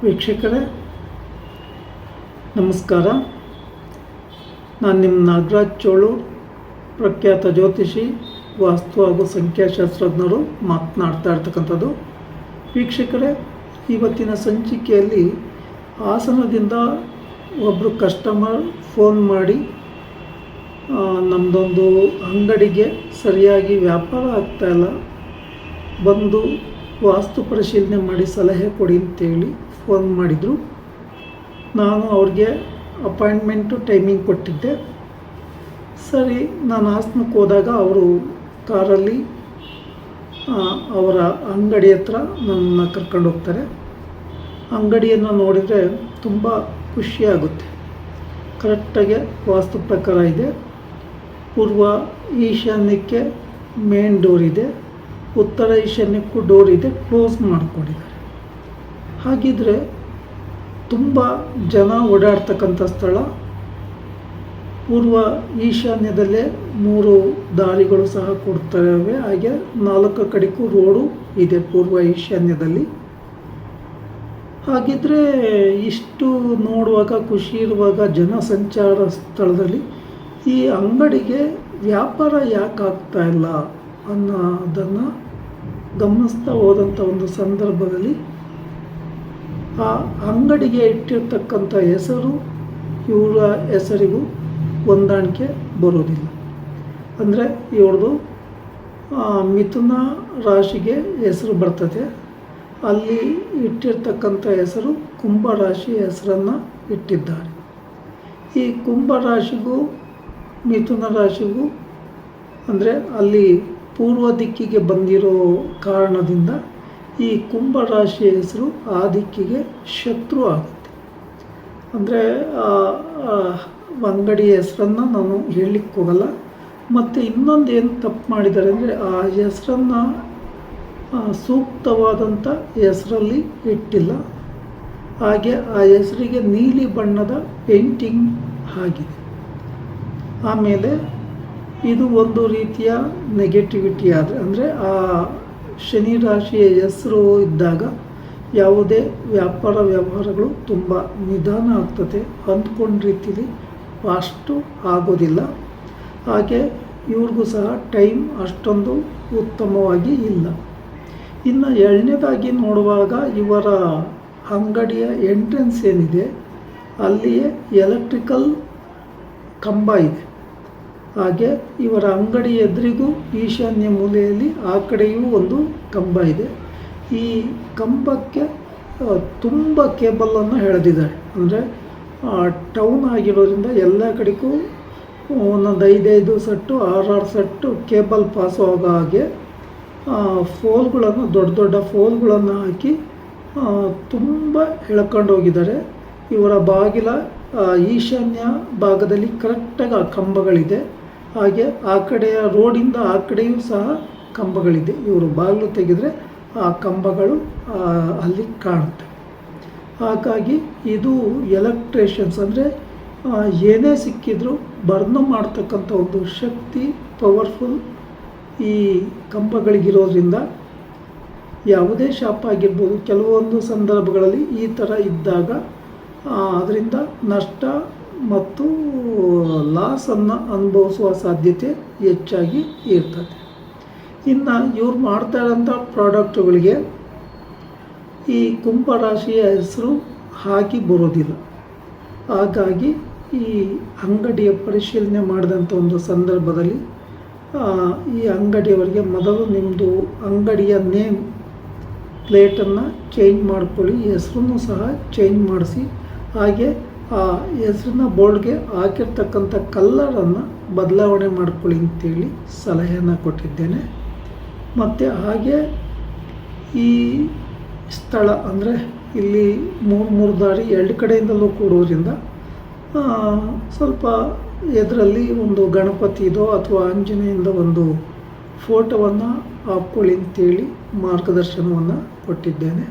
ವೀಕ್ಷಕರೇ ನಮಸ್ಕಾರ. ನಾನು ನಿಮ್ಮ ನಾಗರಾಜ್ ಚೋಳೂರ್, ಪ್ರಖ್ಯಾತ ಜ್ಯೋತಿಷಿ, ವಾಸ್ತು ಹಾಗೂ ಸಂಖ್ಯಾಶಾಸ್ತ್ರಜ್ಞರು ಮಾತನಾಡ್ತಾ ಇರ್ತಕ್ಕಂಥದ್ದು. ವೀಕ್ಷಕರೇ, ಇವತ್ತಿನ ಸಂಚಿಕೆಯಲ್ಲಿ ಹಾಸನದಿಂದ ಒಬ್ಬರು ಕಸ್ಟಮರ್ ಫೋನ್ ಮಾಡಿ ನಮ್ಮದೊಂದು ಅಂಗಡಿಗೆ ಸರಿಯಾಗಿ ವ್ಯಾಪಾರ ಆಗ್ತಾಯಿಲ್ಲ, ಬಂದು ವಾಸ್ತು ಪರಿಶೀಲನೆ ಮಾಡಿ ಸಲಹೆ ಕೊಡಿ ಅಂತೇಳಿ ಫೋನ್ ಮಾಡಿದರು. ನಾನು ಅವ್ರಿಗೆ ಅಪಾಯಿಂಟ್ಮೆಂಟು ಟೈಮಿಂಗ್ ಕೊಟ್ಟಿದ್ದೆ. ಸರಿ, ನಾನು ಹಾಸನಕ್ಕೆ ಹೋದಾಗ ಅವರು ಕಾರಲ್ಲಿ ಅವರ ಅಂಗಡಿ ಹತ್ರ ನನ್ನನ್ನು ಕರ್ಕೊಂಡು ಹೋಗ್ತಾರೆ. ಅಂಗಡಿಯನ್ನು ನೋಡಿದರೆ ತುಂಬ ಖುಷಿಯಾಗುತ್ತೆ. ಕರೆಕ್ಟಾಗಿ ವಾಸ್ತು ಪ್ರಕಾರ ಇದೆ. ಪೂರ್ವ ಈಶಾನ್ಯಕ್ಕೆ ಮೇನ್ ಡೋರ್ ಇದೆ, ಉತ್ತರ ಈಶಾನ್ಯಕ್ಕೂ ಡೋರ್ ಇದೆ, ಕ್ಲೋಸ್ ಮಾಡಿಕೊಂಡಿದ್ದಾರೆ. ಹಾಗಿದ್ರೆ ತುಂಬ ಜನ ಓಡಾಡ್ತಕ್ಕಂಥ ಸ್ಥಳ. ಪೂರ್ವ ಈಶಾನ್ಯದಲ್ಲೇ 3 ದಾರಿಗಳು ಸಹ ಕೊಡ್ತವೆ. ಹಾಗೆ 4 ಕಡೆಗೂ ರೋಡು ಇದೆ ಪೂರ್ವ ಈಶಾನ್ಯದಲ್ಲಿ. ಹಾಗಿದ್ರೆ ಇಷ್ಟು ನೋಡುವಾಗ, ಖುಷಿ ಇರುವಾಗ, ಜನ ಸಂಚಾರ ಸ್ಥಳದಲ್ಲಿ ಈ ಅಂಗಡಿಗೆ ವ್ಯಾಪಾರ ಯಾಕೆ ಆಗ್ತಾಯಿಲ್ಲ ಅನ್ನೋದನ್ನು ಗಮನಿಸ್ತಾ ಹೋದಂಥ ಒಂದು ಸಂದರ್ಭದಲ್ಲಿ ಆ ಅಂಗಡಿಗೆ ಇಟ್ಟಿರ್ತಕ್ಕಂಥ ಹೆಸರು ಇವರ ಹೆಸರಿಗೂ ಹೊಂದಾಣಿಕೆ ಬರೋದಿಲ್ಲ. ಅಂದರೆ ಇವ್ರದ್ದು ಮಿಥುನ ರಾಶಿಗೆ ಹೆಸರು ಬರ್ತದೆ, ಅಲ್ಲಿ ಇಟ್ಟಿರ್ತಕ್ಕಂಥ ಹೆಸರು ಕುಂಭ ರಾಶಿ ಹೆಸರನ್ನು ಇಟ್ಟಿದ್ದಾರೆ. ಈ ಕುಂಭ ರಾಶಿಗೂ ಮಿಥುನ ರಾಶಿಗೂ ಅಂದರೆ ಅಲ್ಲಿ ಪೂರ್ವ ದಿಕ್ಕಿಗೆ ಬಂದಿರೋ ಕಾರಣದಿಂದ ಈ ಕುಂಭ ರಾಶಿಯ ಹೆಸರು ಆ ದಿಕ್ಕಿಗೆ ಶತ್ರು ಆಗುತ್ತೆ. ಅಂದರೆ ಅಂಗಡಿಯ ಹೆಸರನ್ನು ನಾನು ಹೇಳಲಿಕ್ಕೆ ಹೋಗಲ್ಲ. ಮತ್ತು ಇನ್ನೊಂದು ಏನು ತಪ್ಪು ಮಾಡಿದ್ದಾರೆ ಅಂದರೆ ಆ ಹೆಸರನ್ನು ಸೂಕ್ತವಾದಂಥ ಹೆಸರಲ್ಲಿ ಇಟ್ಟಿಲ್ಲ. ಹಾಗೆ ಆ ಹೆಸರಿಗೆ ನೀಲಿ ಬಣ್ಣದ ಪೇಂಟಿಂಗ್ ಆಗಿದೆ. ಆಮೇಲೆ ಇದು ಒಂದು ರೀತಿಯ ನೆಗೆಟಿವಿಟಿ ಆದರೆ, ಅಂದರೆ ಆ ಶನಿ ರಾಶಿಯ ಹೆಸರು ಇದ್ದಾಗ ಯಾವುದೇ ವ್ಯಾಪಾರ ವ್ಯವಹಾರಗಳು ತುಂಬ ನಿಧಾನ ಆಗ್ತದೆ, ಅಂದ್ಕೊಂಡ ರೀತಿಲಿ ಅಷ್ಟು ಆಗೋದಿಲ್ಲ. ಹಾಗೆ ಇವ್ರಿಗೂ ಸಹ ಟೈಮ್ ಅಷ್ಟೊಂದು ಉತ್ತಮವಾಗಿ ಇಲ್ಲ. ಇನ್ನು ಎರಡನೇದಾಗಿ ನೋಡುವಾಗ ಇವರ ಅಂಗಡಿಯ ಎಂಟ್ರೆನ್ಸ್ ಏನಿದೆ ಅಲ್ಲಿಯೇ ಎಲೆಕ್ಟ್ರಿಕಲ್ ಕಂಬ ಇದೆ. ಹಾಗೆ ಇವರ ಅಂಗಡಿ ಎದುರಿಗೂ ಈಶಾನ್ಯ ಮೂಲೆಯಲ್ಲಿ ಆ ಕಡೆಯೂ ಒಂದು ಕಂಬ ಇದೆ. ಈ ಕಂಬಕ್ಕೆ ತುಂಬ ಕೇಬಲನ್ನು ಎಳೆದಿದ್ದಾರೆ. ಅಂದರೆ ಟೌನ್ ಆಗಿರೋದ್ರಿಂದ ಎಲ್ಲ ಕಡೆಗೂ ಒಂದೊಂದು 5 ಸೆಟ್ಟು 6 ಸೆಟ್ಟು ಕೇಬಲ್ ಪಾಸ್ ಆಗೋ ಹಾಗೆ ಫೋಲ್ಗಳನ್ನು, ದೊಡ್ಡ ದೊಡ್ಡ ಫೋಲ್ಗಳನ್ನು ಹಾಕಿ ತುಂಬ ಎಳ್ಕೊಂಡು ಹೋಗಿದ್ದಾರೆ. ಇವರ ಬಾಗಿಲ ಈಶಾನ್ಯ ಭಾಗದಲ್ಲಿ ಕರೆಕ್ಟಾಗಿ ಆ ಕಂಬಗಳಿದೆ. ಹಾಗೆ ಆ ಕಡೆಯ ರೋಡಿಂದ ಆ ಕಡೆಯೂ ಸಹ ಕಂಬಗಳಿದೆ. ಇವರು ಬಾಗಿಲು ತೆಗೆದರೆ ಆ ಕಂಬಗಳು ಅಲ್ಲಿ ಕಾಣುತ್ತೆ. ಹಾಗಾಗಿ ಇದು ಎಲೆಕ್ಟ್ರಿಷಿಯನ್ಸ್, ಅಂದರೆ ಏನೇ ಸಿಕ್ಕಿದ್ರೂ ಬರ್ನ್ ಮಾಡ್ತಕ್ಕಂಥ ಒಂದು ಶಕ್ತಿ, ಪವರ್ಫುಲ್ ಈ ಕಂಬಗಳಿಗಿರೋದ್ರಿಂದ ಯಾವುದೇ ಶಾಪ್ ಆಗಿರ್ಬೋದು, ಕೆಲವೊಂದು ಸಂದರ್ಭಗಳಲ್ಲಿ ಈ ಥರ ಇದ್ದಾಗ ಅದರಿಂದ ನಷ್ಟ ಮತ್ತು ಲಾಸನ್ನು ಅನುಭವಿಸುವ ಸಾಧ್ಯತೆ ಹೆಚ್ಚಾಗಿ ಇರ್ತದೆ. ಇನ್ನು ಇವ್ರು ಮಾಡ್ತಾ ಇರೋಂಥ ಪ್ರಾಡಕ್ಟುಗಳಿಗೆ ಈ ಕುಂಭ ರಾಶಿಯ ಹೆಸರು ಹಾಕಿ ಬರೋದಿಲ್ಲ. ಹಾಗಾಗಿ ಈ ಅಂಗಡಿಯ ಪರಿಶೀಲನೆ ಮಾಡಿದಂಥ ಒಂದು ಸಂದರ್ಭದಲ್ಲಿ ಈ ಅಂಗಡಿಯವರಿಗೆ ಮೊದಲು ನಿಮ್ಮದು ಅಂಗಡಿಯ ನೇಮ್ ಪ್ಲೇಟನ್ನು ಚೇಂಜ್ ಮಾಡ್ಕೊಳ್ಳಿ, ಹೆಸರನ್ನು ಸಹ ಚೇಂಜ್ ಮಾಡಿಸಿ, ಹಾಗೆ ಆ ಹೆಸರನ್ನ ಬೋರ್ಡ್ಗೆ ಹಾಕಿರ್ತಕ್ಕಂಥ ಕಲ್ಲರನ್ನು ಬದಲಾವಣೆ ಮಾಡ್ಕೊಳ್ಳಿ ಅಂತೇಳಿ ಸಲಹೆಯನ್ನು ಕೊಟ್ಟಿದ್ದೇನೆ. ಮತ್ತು ಹಾಗೆ ಈ ಸ್ಥಳ ಅಂದರೆ ಇಲ್ಲಿ 3 ದಾರಿ 2 ಕಡೆಯಿಂದಲೂ ಕೂಡೋದ್ರಿಂದ ಸ್ವಲ್ಪ ಎದರಲ್ಲಿ ಒಂದು ಗಣಪತಿದೋ ಅಥವಾ ಆಂಜನೇಯಿಂದ ಒಂದು ಫೋಟೋವನ್ನು ಹಾಕ್ಕೊಳ್ಳಿ ಅಂತೇಳಿ ಮಾರ್ಗದರ್ಶನವನ್ನು ಕೊಟ್ಟಿದ್ದೇನೆ.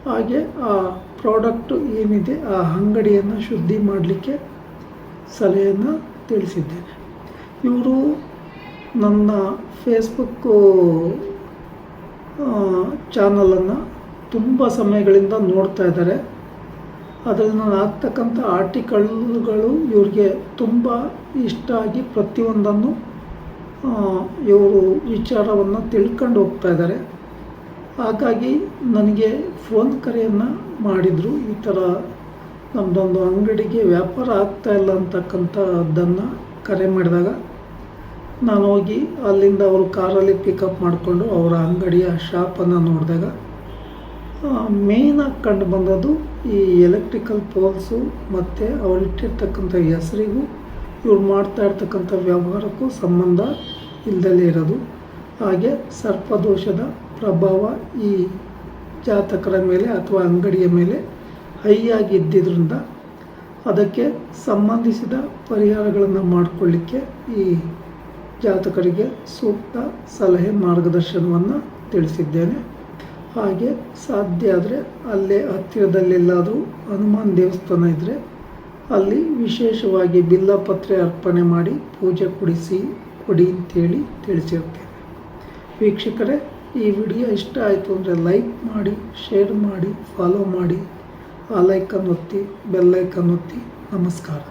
ಹಾಗೆ ಆ ಪ್ರಾಡಕ್ಟು ಏನಿದೆ ಆ ಅಂಗಡಿಯನ್ನು ಶುದ್ಧಿ ಮಾಡಲಿಕ್ಕೆ ಸಲಹೆಯನ್ನು ತಿಳಿಸಿದ್ದೇನೆ. ಇವರು ನನ್ನ ಫೇಸ್ಬುಕ್ಕು ಚಾನಲನ್ನು ತುಂಬ ಸಮಯಗಳಿಂದ ನೋಡ್ತಾ ಇದ್ದಾರೆ. ಅದರಲ್ಲಿ ನಾನು ಹಾಕ್ತಕ್ಕಂಥ ಆರ್ಟಿಕಲ್ಗಳು ಇವ್ರಿಗೆ ತುಂಬ ಇಷ್ಟ ಆಗಿ ಪ್ರತಿಯೊಂದನ್ನು ಇವರು ವಿಚಾರವನ್ನು ತಿಳ್ಕೊಂಡು ಹೋಗ್ತಾ ಇದ್ದಾರೆ. ಹಾಗಾಗಿ ನನಗೆ ಫೋನ್ ಕರೆಯನ್ನು ಮಾಡಿದರು. ಈ ಥರ ನಮ್ಮದೊಂದು ಅಂಗಡಿಗೆ ವ್ಯಾಪಾರ ಆಗ್ತಾಯಿಲ್ಲ ಅಂತಕ್ಕಂಥದ್ದನ್ನು ಕರೆ ಮಾಡಿದಾಗ ನಾನು ಹೋಗಿ ಅಲ್ಲಿಂದ ಅವರು ಕಾರಲ್ಲಿ ಪಿಕಪ್ ಮಾಡಿಕೊಂಡು ಅವರ ಅಂಗಡಿಯ ಶಾಪನ್ನು ನೋಡಿದಾಗ ಮೇಯ್ನಾಗಿ ಕಂಡು ಬಂದದ್ದು ಈ ಎಲೆಕ್ಟ್ರಿಕಲ್ ಪೋಲ್ಸು ಮತ್ತು ಅವರಿಟ್ಟಿರ್ತಕ್ಕಂಥ ಹೆಸರಿಗೂ ಇವ್ರು ಮಾಡ್ತಾ ಇರ್ತಕ್ಕಂಥ ವ್ಯವಹಾರಕ್ಕೂ ಸಂಬಂಧ ಇಲ್ಲದಲೇ ಇರೋದು. ಹಾಗೆ ಸರ್ಪದೋಷದ ಪ್ರಭಾವ ಈ ಜಾತಕರ ಮೇಲೆ ಅಥವಾ ಅಂಗಡಿಯ ಮೇಲೆ ಹೈಯಾಗಿ ಇದ್ದಿದ್ದರಿಂದ ಅದಕ್ಕೆ ಸಂಬಂಧಿಸಿದ ಪರಿಹಾರಗಳನ್ನು ಮಾಡಿಕೊಳ್ಳಿಕ್ಕೆ ಈ ಜಾತಕರಿಗೆ ಸೂಕ್ತ ಸಲಹೆ ಮಾರ್ಗದರ್ಶನವನ್ನು ತಿಳಿಸಿದ್ದೇನೆ. ಹಾಗೆ ಸಾಧ್ಯ ಆದರೆ ಅಲ್ಲೇ ಹತ್ತಿರದಲ್ಲೆಲ್ಲಾದರೂ ಹನುಮಾನ್ ದೇವಸ್ಥಾನ ಇದ್ದರೆ ಅಲ್ಲಿ ವಿಶೇಷವಾಗಿ ಬಿಲ್ಲಪತ್ರೆ ಅರ್ಪಣೆ ಮಾಡಿ ಪೂಜೆ ಕೊಡಿ ಅಂತೇಳಿ ತಿಳಿಸಿರ್ತೇನೆ. ವೀಕ್ಷಕರೇ, ಈ ವಿಡಿಯೋ ಇಷ್ಟ ಆಯಿತು ಅಂದರೆ ಲೈಕ್ ಮಾಡಿ, ಶೇರ್ ಮಾಡಿ, ಫಾಲೋ ಮಾಡಿ, ಆ ಲೈಕನ್ನು ಒತ್ತಿ, ಬೆಲ್ಲೈಕನ್ ಒತ್ತಿ. ನಮಸ್ಕಾರ.